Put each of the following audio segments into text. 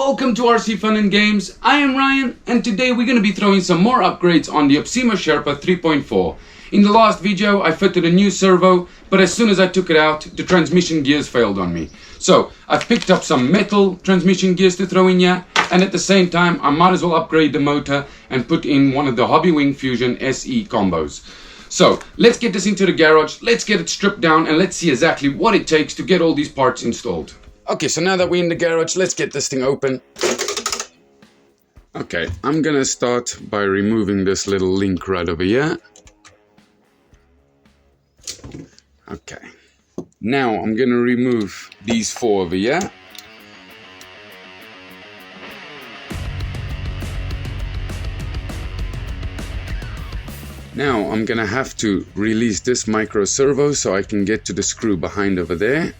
welcome to RC Fun and Games. I am Ryan, and today we're going to be throwing some more upgrades on the Absima Sherpa 3.4. In the last video I fitted a new servo, but as soon as I took it out, the transmission gears failed on me. So I've picked up some metal transmission gears to throw in here, and at the same time I might as well upgrade the motor and put in one of the Hobbywing Fusion SE combos. So let's get this into the garage, let's get it stripped down, and let's see exactly what it takes to get all these parts installed. Okay, so now that we're in the garage, let's get this thing open. Okay, I'm gonna start by removing this little link right over here. Okay, now I'm gonna remove these four over here. Now I'm gonna have to release this micro servo so I can get to the screw behind over there.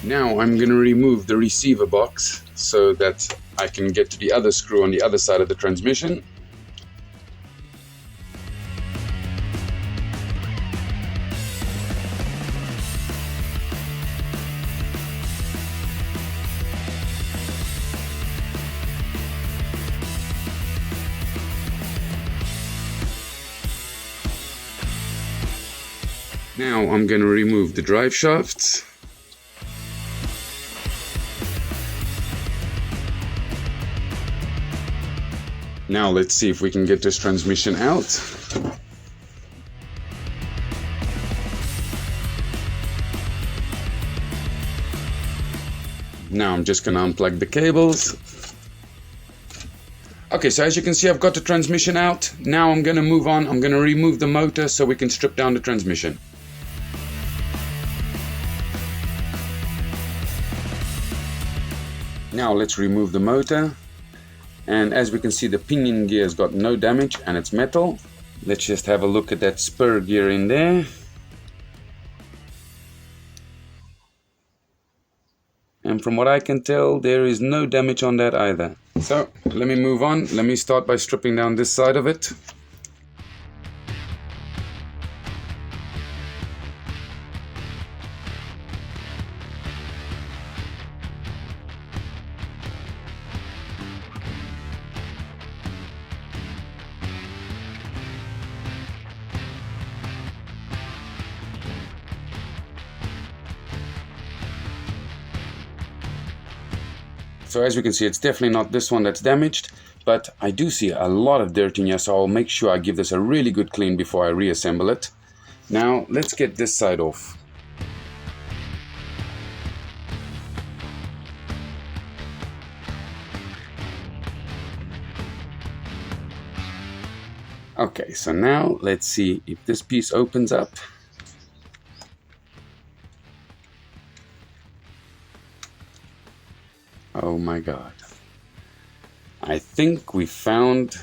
Now I'm going to remove the receiver box so that I can get to the other screw on the other side of the transmission. Now I'm going to remove the drive shafts. Now let's see if we can get this transmission out. Now I'm just going to unplug the cables. Okay, so as you can see, I've got the transmission out. Now I'm going to move on. I'm going to remove the motor so we can strip down the transmission. Now let's remove the motor. And as we can see, the pinion gear has got no damage and it's metal. Let's just have a look at that spur gear in there. And from what I can tell, there is no damage on that either. So let me move on. Let me start by stripping down this side of it. So as we can see, it's definitely not this one that's damaged, but I do see a lot of dirt in here, so I'll make sure I give this a really good clean before I reassemble it. Now let's get this side off. Okay, so now let's see if this piece opens up. Oh my God. I think we found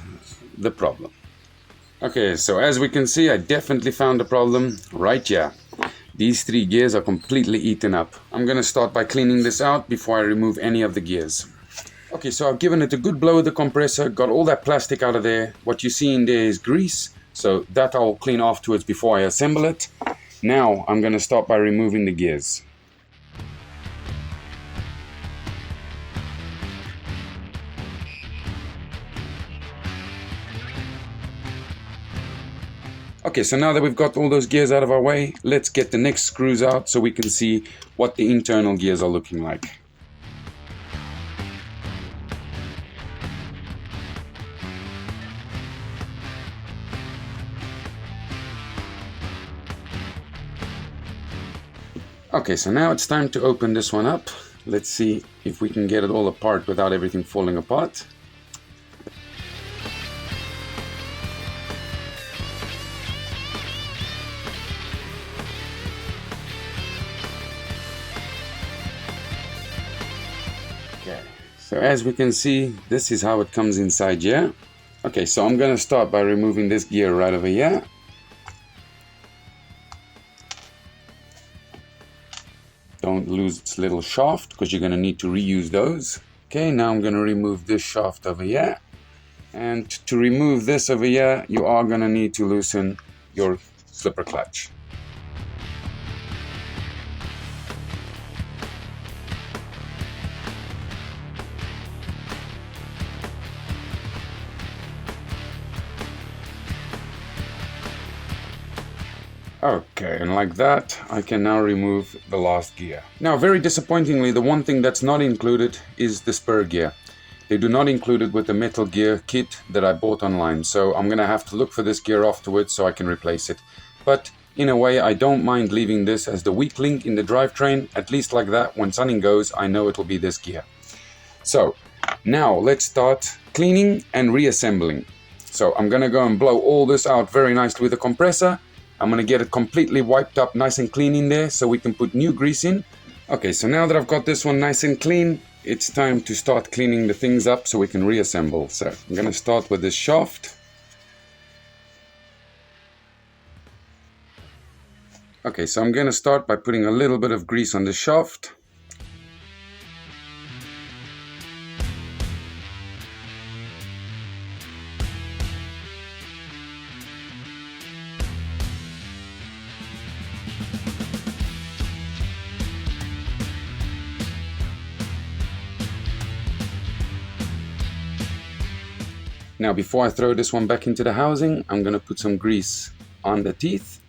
the problem. Okay, so as we can see, I definitely found the problem right here. These three gears are completely eaten up. I'm gonna start by cleaning this out before I remove any of the gears. Okay, so I've given it a good blow with the compressor, got all that plastic out of there. What you see in there is grease, so that I'll clean afterwards before I assemble it. Now I'm gonna start by removing the gears. Okay, so now that we've got all those gears out of our way, let's get the next screws out so we can see what the internal gears are looking like. Okay, so now it's time to open this one up. Let's see if we can get it all apart without everything falling apart. So as we can see, this is how it comes inside here. Okay, so I'm going to start by removing this gear right over here. Don't lose its little shaft because you're going to need to reuse those. Okay, now I'm going to remove this shaft over here. And to remove this over here, you are going to need to loosen your slipper clutch. Okay, and like that, I can now remove the last gear. Now, very disappointingly, the one thing that's not included is the spur gear. They do not include it with the Metal Gear kit that I bought online, so I'm gonna have to look for this gear afterwards so I can replace it. But in a way, I don't mind leaving this as the weak link in the drivetrain. At least like that, when something goes, I know it will be this gear. So now let's start cleaning and reassembling. So I'm gonna go and blow all this out very nicely with a compressor. I'm gonna get it completely wiped up nice and clean in there so we can put new grease in. Okay, so now that I've got this one nice and clean, it's time to start cleaning the things up so we can reassemble. So I'm gonna start with this shaft. Okay, so I'm gonna start by putting a little bit of grease on the shaft. Now, before I throw this one back into the housing, I'm going to put some grease on the teeth.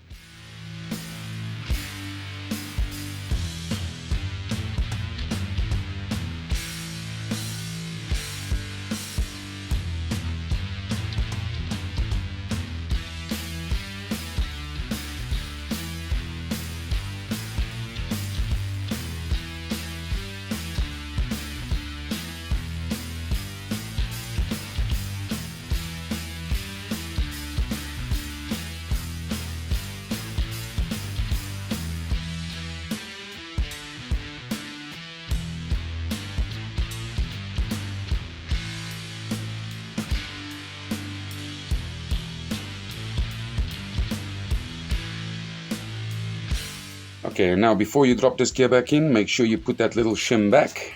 Okay, now before you drop this gear back in, make sure you put that little shim back.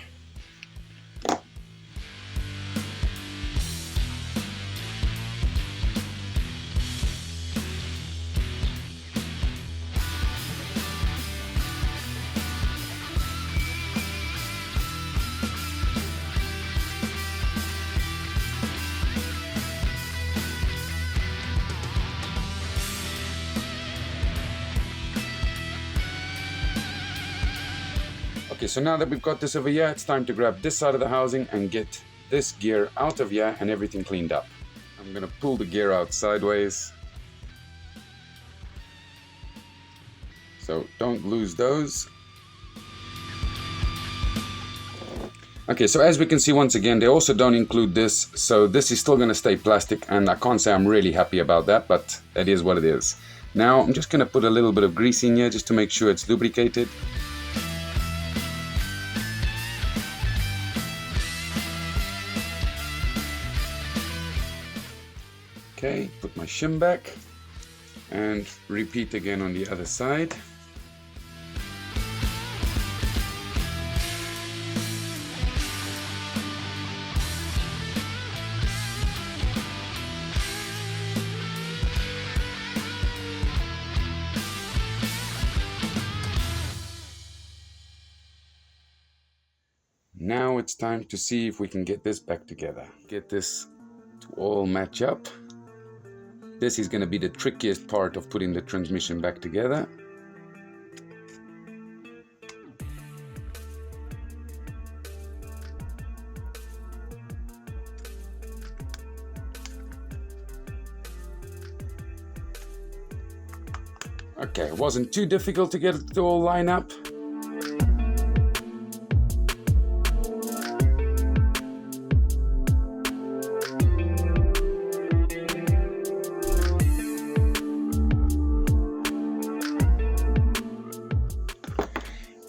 Okay, so now that we've got this over here, it's time to grab this side of the housing and get this gear out of here and everything cleaned up. I'm gonna pull the gear out sideways. So don't lose those. Okay, so as we can see once again, they also don't include this, so this is still gonna stay plastic, and I can't say I'm really happy about that, but that is what it is. Now I'm just gonna put a little bit of grease in here just to make sure it's lubricated. Okay, put my shim back and repeat again on the other side. Now it's time to see if we can get this back together. Get this to all match up. This is going to be the trickiest part of putting the transmission back together. Okay, it wasn't too difficult to get it to all line up.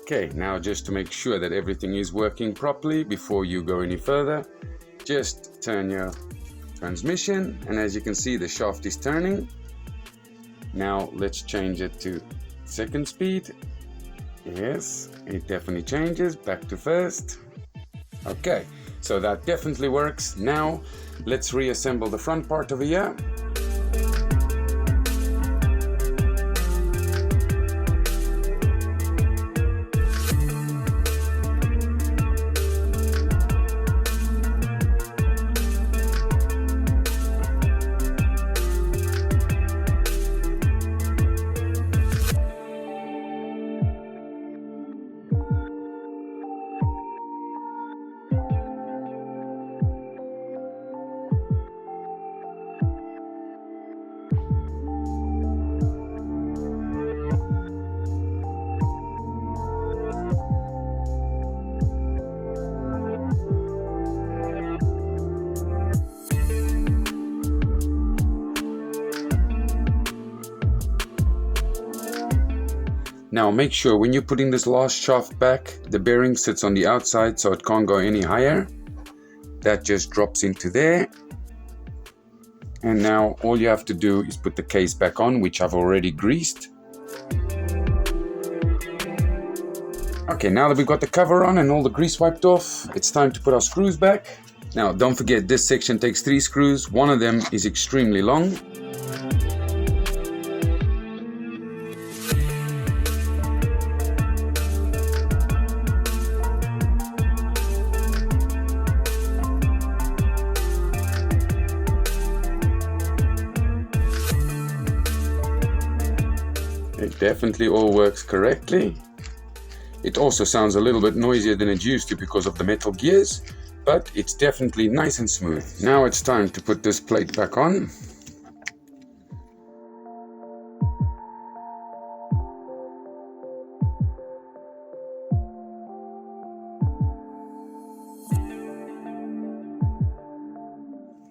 Okay, now just to make sure that everything is working properly before you go any further, just turn your transmission, and as you can see, the shaft is turning. Now let's change it to second speed. Yes, it definitely changes back to first. Okay, So that definitely works. Now let's reassemble the front part over here. Now make sure when you're putting this last shaft back, the bearing sits on the outside so it can't go any higher. That just drops into there. And now all you have to do is put the case back on, which I've already greased. Okay, now that we've got the cover on and all the grease wiped off, it's time to put our screws back. Now don't forget, this section takes 3 screws. One of them is extremely long. It definitely all works correctly. It also sounds a little bit noisier than it used to because of the metal gears, but it's definitely nice and smooth. Now it's time to put this plate back on.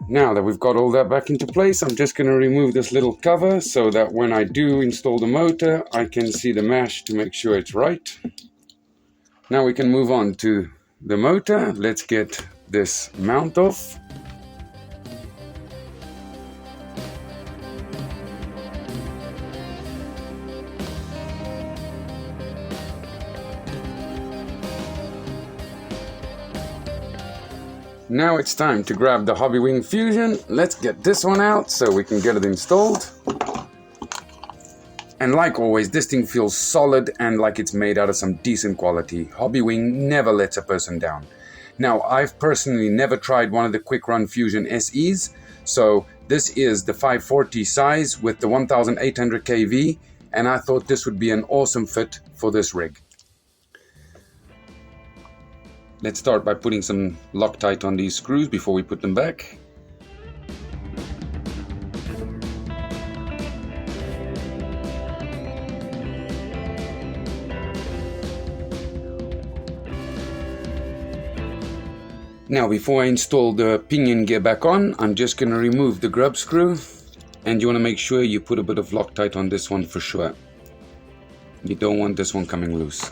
Now that we've got all that back into place, I'm just going to remove this little cover so that when I do install the motor, I can see the mesh to make sure it's right. Now we can move on to the motor. Let's get this mount off. Now it's time to grab the Hobbywing Fusion. Let's get this one out so we can get it installed. And like always, this thing feels solid and like it's made out of some decent quality. Hobbywing never lets a person down. Now, I've personally never tried one of the Quicrun Fusion SEs, so this is the 540 size with the 1800 kV, and I thought this would be an awesome fit for this rig. Let's start by putting some Loctite on these screws before we put them back. Now before I install the pinion gear back on, I'm just going to remove the grub screw, and you want to make sure you put a bit of Loctite on this one for sure. You don't want this one coming loose.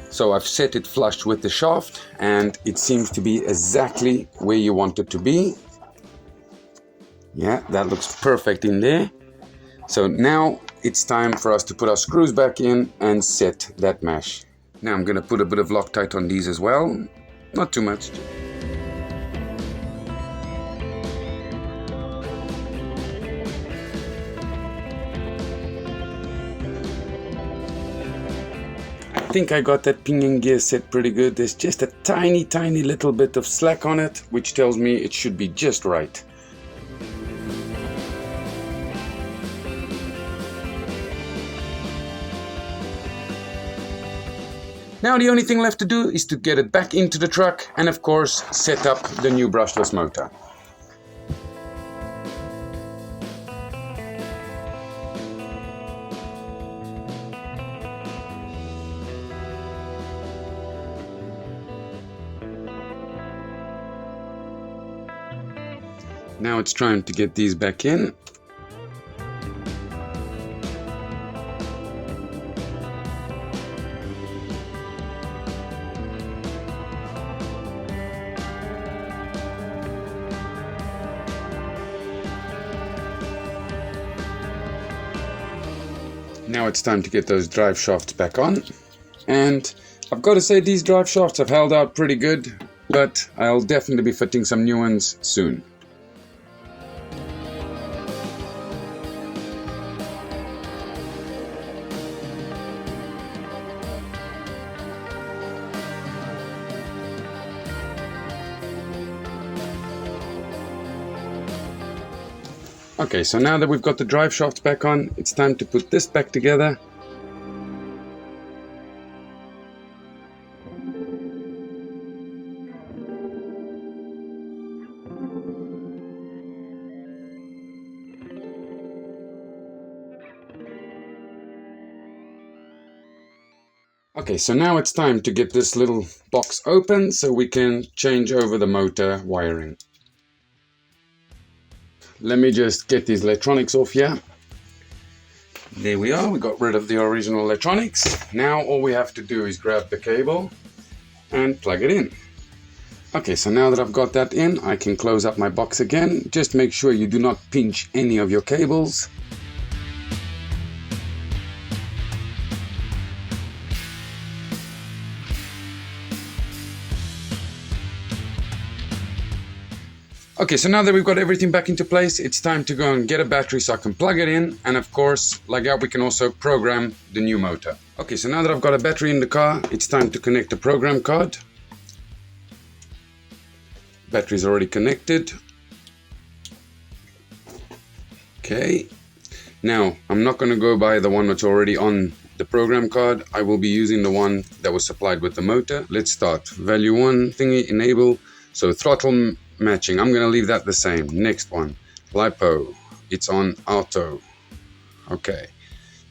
So I've set it flush with the shaft and it seems to be exactly where you want it to be. Yeah, that looks perfect in there. So now it's time for us to put our screws back in and set that mesh. Now I'm going to put a bit of Loctite on these as well. Not too much. I think I got that pinion gear set pretty good. There's just a tiny little bit of slack on it, which tells me it should be just right. Now the only thing left to do is to get it back into the truck and of course set up the new brushless motor. Now it's time to get these back in. Now it's time to get those drive shafts back on. And I've got to say these drive shafts have held out pretty good, but I'll definitely be fitting some new ones soon. Okay, so now that we've got the drive shafts back on, it's time to put this back together. Okay, so now it's time to get this little box open so we can change over the motor wiring. Let me just get these electronics off here. There we are, we got rid of the original electronics. Now all we have to do is grab the cable and plug it in. Okay, so now that I've got that in, I can close up my box again. Just make sure you do not pinch any of your cables. Okay, so now that we've got everything back into place, it's time to go and get a battery so I can plug it in. And of course, like that, we can also program the new motor. Okay, so now that I've got a battery in the car, it's time to connect the program card. Battery's already connected. Okay, now I'm not going to go by the one that's already on the program card. I will be using the one that was supplied with the motor. Let's start. Value 1 thingy, enable. So throttle matching, I'm going to leave that the same. Next one, LiPo, it's on auto. Okay,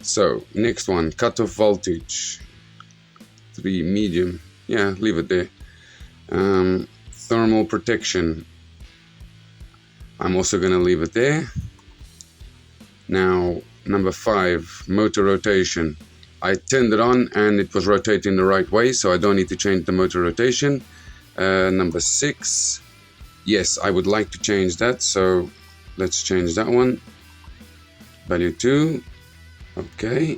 so next one, cutoff voltage 3 medium, yeah, leave it there. Thermal protection, I'm also going to leave it there. Now number 5, motor rotation, I turned it on and it was rotating the right way, so I don't need to change the motor rotation. Number 6, yes, I would like to change that, so let's change that one. Value 2, okay,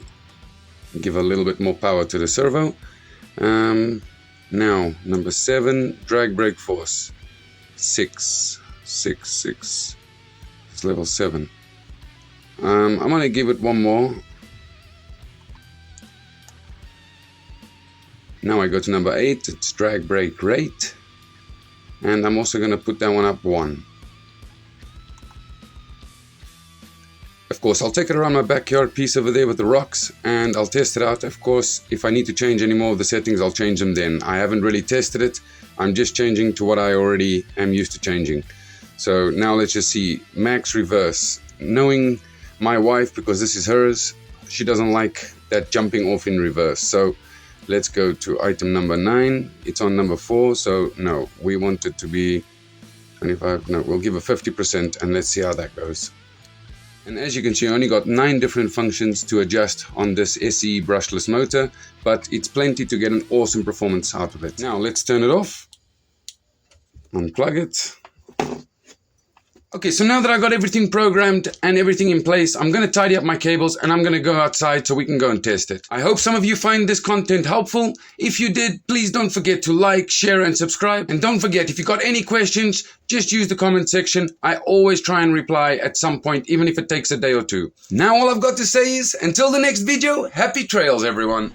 give a little bit more power to the servo. Now number 7, drag brake force 6, it's level 7. I'm gonna give it one more. Now I go to number 8, it's drag brake rate. And I'm also going to put that one up 1. Of course, I'll take it around my backyard piece over there with the rocks and I'll test it out. Of course, if I need to change any more of the settings, I'll change them then. I haven't really tested it. I'm just changing to what I already am used to changing. So now let's just see. Max reverse. Knowing my wife, because this is hers, she doesn't like that jumping off in reverse. So let's go to item number 9. It's on number 4, so no, we want it to be 25. No, we'll give it 50% and let's see how that goes. And as you can see, I only got 9 different functions to adjust on this SE brushless motor, but it's plenty to get an awesome performance out of it. Now let's turn it off, unplug it. Okay, so now that I got everything programmed and everything in place, I'm going to tidy up my cables and I'm going to go outside so we can go and test it. I hope some of you find this content helpful. If you did, please don't forget to like, share and subscribe. And don't forget, if you got any questions, just use the comment section. I always try and reply at some point, even if it takes a day or two. Now all I've got to say is, until the next video, happy trails everyone.